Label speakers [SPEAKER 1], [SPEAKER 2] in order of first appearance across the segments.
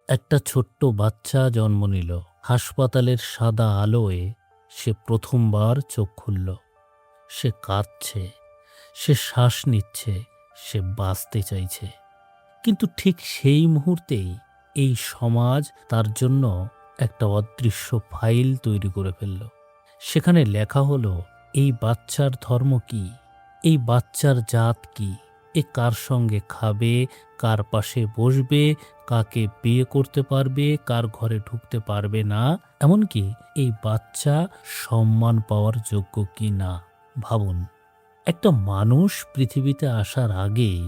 [SPEAKER 1] একটা ছোট্ট বাচ্চা জন্ম নিল। হাসপাতালের সাদা আলোয় সে প্রথমবার চোখ খুলল। সে কাঁদছে, সে শ্বাস নিচ্ছে, সে বাঁচতে চাইছে। কিন্তু ঠিক সেই মুহূর্তেই এই সমাজ তার জন্য একটা অদৃশ্য ফাইল তৈরি করে ফেলল। সেখানে লেখা হলো, এই বাচ্চার ধর্ম কি, এই বাচ্চার জাত কি, এ কার সঙ্গে খাবে, কার পাশে বসবে, কাকে বিয়ে করতে পারবে, কার ঘরে ঢুকতে পারবে না, এমনকি এই বাচ্চা সম্মান পাওয়ার যোগ্য কি না। ভাবুন, একটা মানুষ পৃথিবীতে আসার আগেই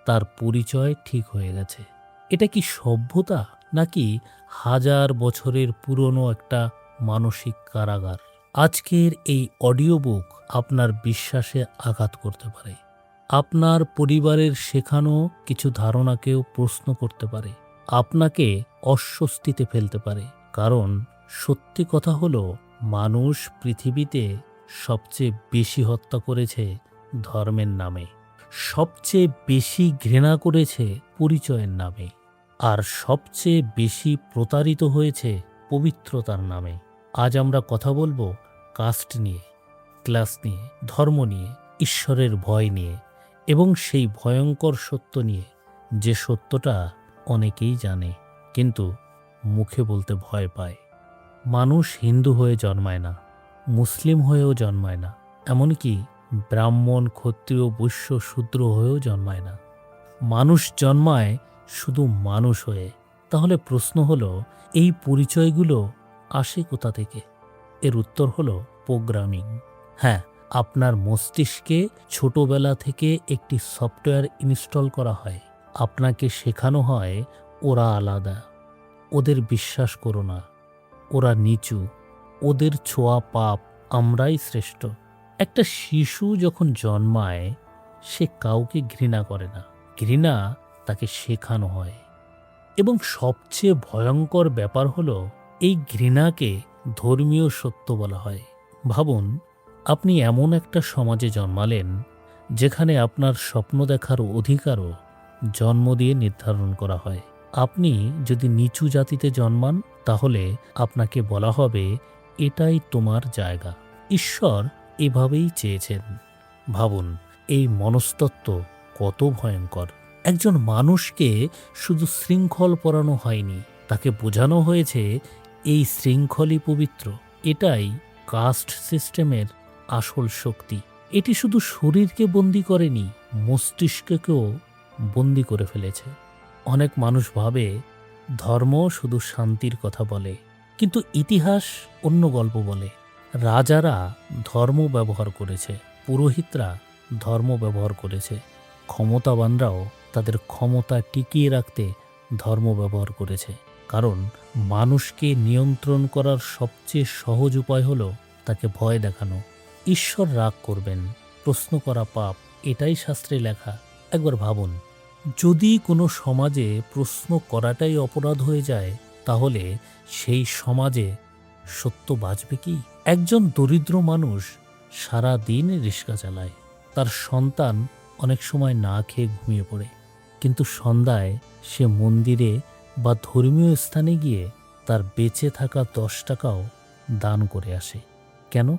[SPEAKER 1] তার পরিচয় ঠিক হয়ে গেছে। এটা কি সভ্যতা, নাকি হাজার বছরের পুরনো একটা মানসিক কারাগার? আজকের এই অডিও বুক আপনার বিশ্বাসে আঘাত করতে পারে, আপনার পরিবারের শেখানো কিছু ধারণাকেও প্রশ্ন করতে পারে, আপনাকে অস্বস্তিতে ফেলতে পারে। কারণ সত্যি কথা হলো, মানুষ পৃথিবীতে সবচেয়ে বেশি হত্যা করেছে ধর্মের নামে, সবচেয়ে বেশি ঘৃণা করেছে পরিচয়ের নামে, আর সবচেয়ে বেশি প্রতারিত হয়েছে পবিত্রতার নামে। আজ আমরা কথা বলবো কাস্ট নিয়ে, ক্লাস নিয়ে, ধর্ম নিয়ে, ঈশ্বরের ভয় নিয়ে, এবং সেই ভয়ঙ্কর সত্য নিয়ে, যে সত্যটা অনেকেই জানে কিন্তু মুখে বলতে ভয় পায়। মানুষ হিন্দু হয়ে জন্মায় না, মুসলিম হয়েও জন্মায় না, এমনকি ব্রাহ্মণ, ক্ষত্রিয়, বৈশ্য, শূদ্র হয়েও জন্মায় না। মানুষ জন্মায় শুধু মানুষ হয়ে। তাহলে প্রশ্ন হলো, এই পরিচয়গুলো আসে কোথা থেকে? এর উত্তর হলো প্রোগ্রামিং। হ্যাঁ, আপনার মস্তিষ্কে ছোটবেলা থেকে একটি সফটওয়্যার ইনস্টল করা হয়। আপনাকে শেখানো হয়, ওরা আলাদা, ওদের বিশ্বাস করো না, ওরা নিচু, ওদের ছোঁয়া পাপ, আমরাই শ্রেষ্ঠ। একটা শিশু যখন জন্মায়, সে কাউকে ঘৃণা করে না, ঘৃণা তাকে শেখানো হয়। এবং সবচেয়ে ভয়ঙ্কর ব্যাপার হলো, এই ঘৃণাকে ধর্মীয় সত্য বলা হয়। ভাবুন, আপনি এমন একটা সমাজে জন্মালেন যেখানে আপনার স্বপ্ন দেখার অধিকারও জন্ম দিয়ে নির্ধারণ করা হয়। আপনি যদি নিচু জাতিতে জন্মান, তাহলে আপনাকে বলা হবে, এটাই তোমার জায়গা। ঈশ্বর এভাবেই চেয়েছেন। ভাবুন, এই মনস্তত্ত্ব কত ভয়ঙ্কর। একজন মানুষকে শুধু শৃঙ্খল পরানো হয়নি, তাকে বোঝানো হয়েছে এই শৃঙ্খলই পবিত্র। এটাই কাস্ট সিস্টেমের আসল শক্তি। এটি শুধু শরীরকে বন্দী করেনি, মস্তিষ্ককেও বন্দী করে ফেলেছে। অনেক মানুষ ভাবে ধর্ম শুধু শান্তির কথা বলে, কিন্তু ইতিহাস অন্য গল্প বলে। রাজারা ধর্ম ব্যবহার করেছে, পুরোহিতরা ধর্ম ব্যবহার করেছে, ক্ষমতাবানরাও তাদের ক্ষমতা টিকিয়ে রাখতে ধর্ম ব্যবহার করেছে। কারণ মানুষকে নিয়ন্ত্রণ করার সবচেয়ে সহজ উপায় হলো তাকে ভয় দেখানো। ঈশ্বর রাগ করবেন, প্রশ্ন করা পাপ, এটাই শাস্ত্রে লেখা। একবার ভাবুন, যদি কোনো সমাজে প্রশ্ন করাটাই অপরাধ হয়ে যায়, তাহলে সেই সমাজে সত্য বাঁচবে কি? একজন দরিদ্র মানুষ সারা দিন রিক্সা চালায়, তার সন্তান অনেক সময় না খেয়ে ঘুমিয়ে পড়ে, কিন্তু সন্ধ্যায় সে মন্দিরে বা ধর্মীয় স্থানে গিয়ে তার বেঁচে থাকা 10 টাকাও দান করে আসে। কেন?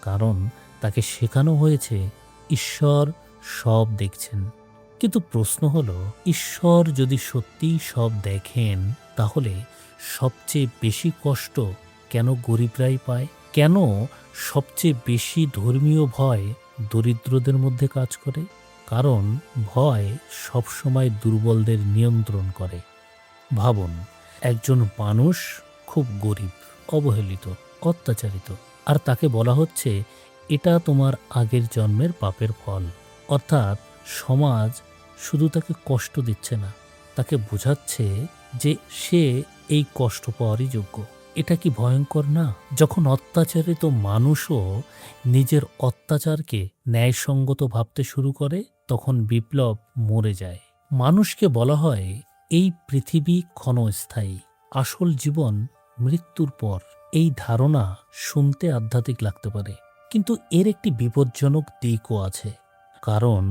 [SPEAKER 1] কারণ তাকে শেখানো হয়েছে ঈশ্বর সব দেখছেন। কিন্তু প্রশ্ন হলো, ঈশ্বর যদি সত্যিই সব দেখেন, তাহলে সবচেয়ে বেশি কষ্ট কেন গরিবরাই পায়? কেন সবচেয়ে বেশি ধর্মীয় ভয় দরিদ্রদের মধ্যে কাজ করে? কারণ ভয় সবসময় দুর্বলদের নিয়ন্ত্রণ করে। ভাবুন, একজন মানুষ খুব গরিব, অবহেলিত, অত্যাচারিত, আর তাকে বলা হচ্ছে, এটা তোমার আগের জন্মের পাপের ফল। অর্থাৎ সমাজ শুধু তাকে কষ্ট দিচ্ছে না, তাকে বোঝাচ্ছে যে সে এই কষ্ট পাওয়ারই যোগ্য। এটা কি ভয়ঙ্কর না? যখন অত্যাচারিত মানুষও নিজের অত্যাচারকে ন্যায়সঙ্গত ভাবতে শুরু করে, তখন বিপ্লব মরে যায়। মানুষকে বলা হয়, এই পৃথিবী ক্ষণস্থায়ী, আসল জীবন মৃত্যুর পর। এই ধারণা শুনতে আধ্যাত্মিক লাগতে পারে, কিন্তু এর একটি বিপজ্জনক দিকও আছে। কারণ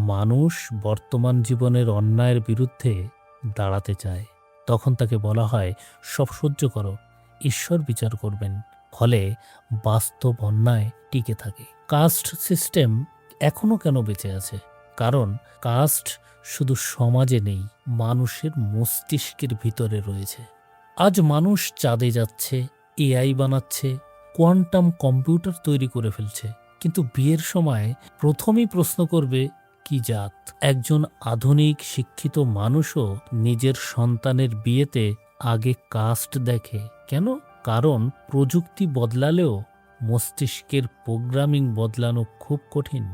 [SPEAKER 1] মানুষ বর্তমান জীবনের অন্যায়ের বিরুদ্ধে দাঁড়াতে চায়, তখন তাকে বলা হয় সব সহ্য করো, ঈশ্বর বিচার করবেন। ফলে বাস্তব অন্যায় টিকে থাকে। কাস্ট সিস্টেম এখনো কেন বেঁচে আছে? কারণ কাস্ট শুধু সমাজে নেই, মানুষের মস্তিষ্কের ভিতরে রয়েছে। আজ মানুষ চাঁদে যাচ্ছে, এআই বানাচ্ছে, কোয়ান্টাম কম্পিউটার তৈরি করে ফেলছে, কিন্তু বিয়ের সময় প্রথমেই প্রশ্ন করবে কি জাত। একজন আধুনিক শিক্ষিত মানুষও নিজের সন্তানের বিয়েতে আগে কাস্ট দেখে। কেন? কারণ প্রযুক্তি বদলালেও মস্তিষ্কের প্রোগ্রামিং বদলানো খুব কঠিন।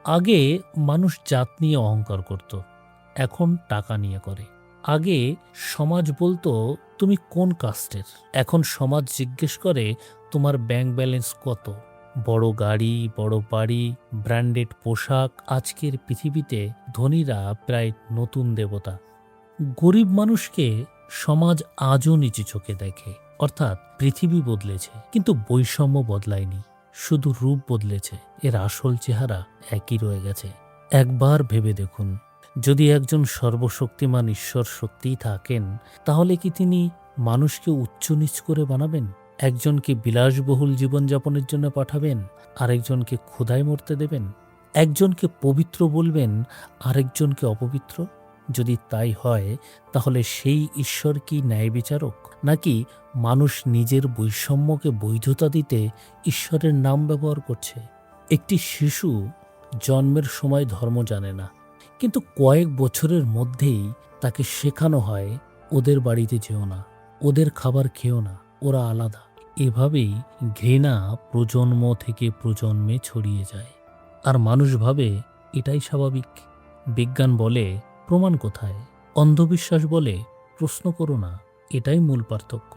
[SPEAKER 1] আগে মানুষ জাত নিয়ে অহংকার করত, এখন টাকা নিয়ে করে। আগে সমাজ বলতো তুমি কোন কাস্টের, এখন সমাজ জিজ্ঞেস করে তোমার ব্যাংক ব্যালেন্স কত। বড় গাড়ি, বড় বাড়ি, ব্র্যান্ডেড পোশাক, আজকের পৃথিবীতে ধনীরা প্রায় নতুন দেবতা। গরিব মানুষকে সমাজ আজও নিচু চোখে দেখে। অর্থাৎ পৃথিবী বদলেছে, কিন্তু বৈষম্য বদলায়নি, শুধু রূপ বদলেছে, এর আসল চেহারা একই রয়ে গেছে। একবার ভেবে দেখুন, যদি একজন সর্বশক্তিমান ঈশ্বর সত্যিই থাকেন, তাহলে কি তিনি মানুষকে উচ্চ নীচ করে বানাবেন? একজনকে বিলাসবহুল জীবনযাপনের জন্য পাঠাবেন, আরেকজনকে ক্ষুধায় মরতে দেবেন? একজনকে পবিত্র বলবেন, আরেকজনকে অপবিত্র? যদি তাই হয়, তাহলে সেই ঈশ্বর কি ন্যায় বিচারক, নাকি মানুষ নিজের বৈষম্যকে বৈধতা দিতে ঈশ্বরের নাম ব্যবহার করছে? একটি শিশু জন্মের সময় ধর্ম জানে না, কিন্তু কয়েক বছরের মধ্যেই তাকে শেখানো হয় ওদের বাড়িতে যেও না, ওদের খাবার খেও না, ওরা আলাদা। এভাবেই ঘৃণা প্রজন্ম থেকে প্রজন্মে ছড়িয়ে যায়, আর মানুষ ভাবে এটাই স্বাভাবিক। বিজ্ঞান বলে প্রমাণ কোথায়? অন্ধবিশ্বাস বলে প্রশ্ন করো না। এটাই মূল পার্থক্য।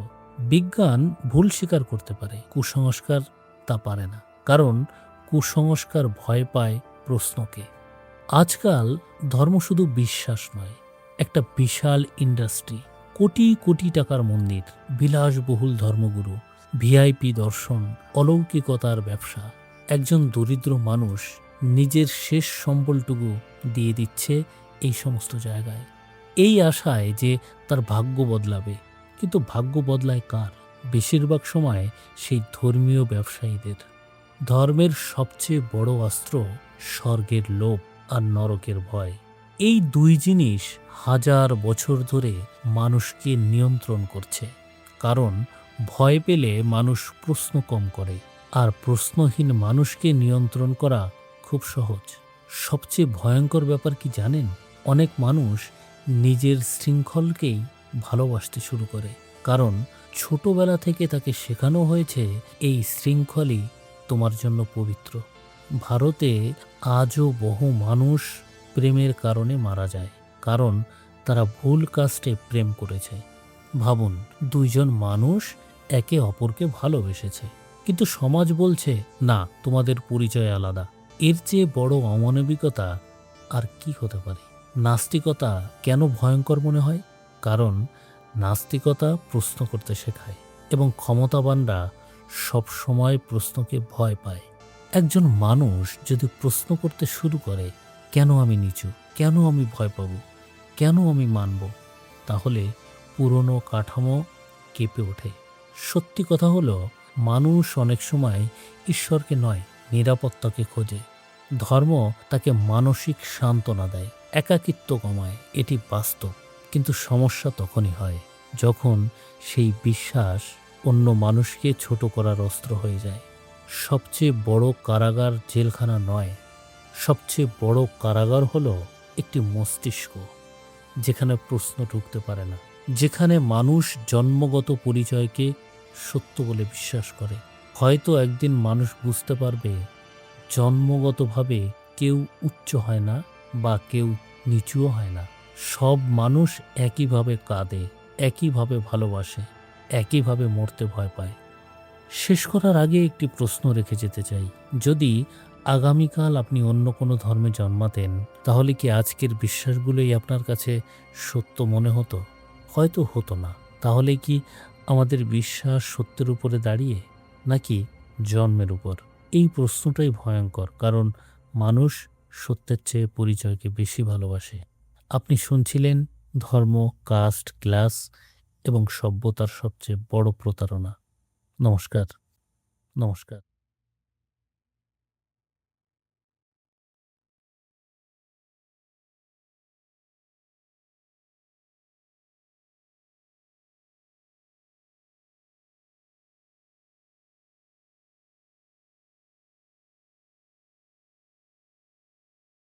[SPEAKER 1] বিজ্ঞান ভুল স্বীকার করতে পারে, কুসংস্কার তা পারে না, কারণ কুসংস্কার ভয় পায় প্রশ্নকে। আজকাল ধর্ম শুধু বিশ্বাস নয়, একটা বিশাল ইন্ডাস্ট্রি। কোটি কোটি টাকার মন্দির, বিলাসবহুল ধর্মগুরু, ভিআইপি দর্শন, অলৌকিকতার ব্যবসা। একজন দরিদ্র মানুষ নিজের শেষ সম্বলটুকু দিয়ে দিচ্ছে এই সমস্ত জায়গায়, এই আশায় যে তার ভাগ্য বদলাবে। কিন্তু ভাগ্য বদলায় কার? বেশিরভাগ সময় সেই ধর্মীয় ব্যবসায়ীদের। ধর্মের সবচেয়ে বড় অস্ত্র স্বর্গের লোভ আর নরকের ভয়। এই দুই জিনিস হাজার বছর ধরে মানুষকে নিয়ন্ত্রণ করছে। কারণ ভয় পেলে মানুষ প্রশ্ন কম করে, আর প্রশ্নহীন মানুষকে নিয়ন্ত্রণ করা খুব সহজ। সবচেয়ে ভয়ঙ্কর ব্যাপার কি জানেন? অনেক মানুষ নিজের শৃঙ্খলকেই ভালোবাসতে শুরু করে, কারণ ছোটবেলা থেকে তাকে শেখানো হয়েছে এই শৃঙ্খলই তোমার জন্য পবিত্র। ভারতে আজও বহু মানুষ প্রেমের কারণে মারা যায়, কারণ তারা ভুল কাস্টে প্রেম করেছে। ভাবুন, দুইজন মানুষ একে অপরকে ভালোবেসেছে, কিন্তু সমাজ বলছে না, তোমাদের পরিচয় আলাদা। এর চেয়ে বড় অমানবিকতা আর কি হতে পারে? নাস্তিকতা কেন ভয়ঙ্কর মনে হয়? কারণ নাস্তিকতা প্রশ্ন করতে শেখায়, এবং ক্ষমতাবানরা সব সময় প্রশ্নকে ভয় পায়। একজন মানুষ যদি প্রশ্ন করতে শুরু করে, কেন আমি নিচু, কেন আমি ভয় পাব, কেন আমি মানব, তাহলে পুরনো কাঠামো কেঁপে ওঠে। সত্যি কথা হলো, মানুষ অনেক সময় ঈশ্বরকে নয়, নিরাপত্তাকে খোঁজে। ধর্ম তাকে মানসিক সান্ত্বনা দেয়, একাকিত্ব কমায়, এটি বাস্তব। কিন্তু সমস্যা তখনই হয় যখন সেই বিশ্বাস অন্য মানুষকে ছোট করার অস্ত্র হয়ে যায়। সবচেয়ে বড় কারাগার জেলখানা নয়, সবচেয়ে বড় কারাগার হলো একটি মস্তিষ্ক, যেখানে প্রশ্ন ঢুকতে পারে না, যেখানে মানুষ জন্মগত পরিচয়কে সত্য বলে বিশ্বাস করে। হয়তো একদিন মানুষ বুঝতে পারবে, জন্মগতভাবে কেউ উচ্চ হয় না বা কেউ নিচুও হয় না। সব মানুষ একইভাবে কাঁদে, একইভাবে ভালোবাসে, একইভাবে মরতে ভয় পায়। শেষ করার আগে একটি প্রশ্ন রেখে যেতে চাই। যদি আগামীকাল আপনি অন্য কোনো ধর্মে জন্মাতেন, তাহলে কি আজকের বিশ্বাসগুলোই আপনার কাছে সত্য মনে হতো? হয়তো হতো না। তাহলে কি আমাদের বিশ্বাস সত্যের উপরে দাঁড়িয়ে, নাকি জন্মের উপর? এই প্রশ্নটাই ভয়ঙ্কর, কারণ মানুষ সত্যের চেয়ে পরিচয়কে বেশি ভালোবাসে। আপনি শুনছিলেন ধর্ম, কাস্ট, ক্লাস এবং সভ্যতার সবচেয়ে বড় প্রতারণা। নমস্কার, নমস্কার।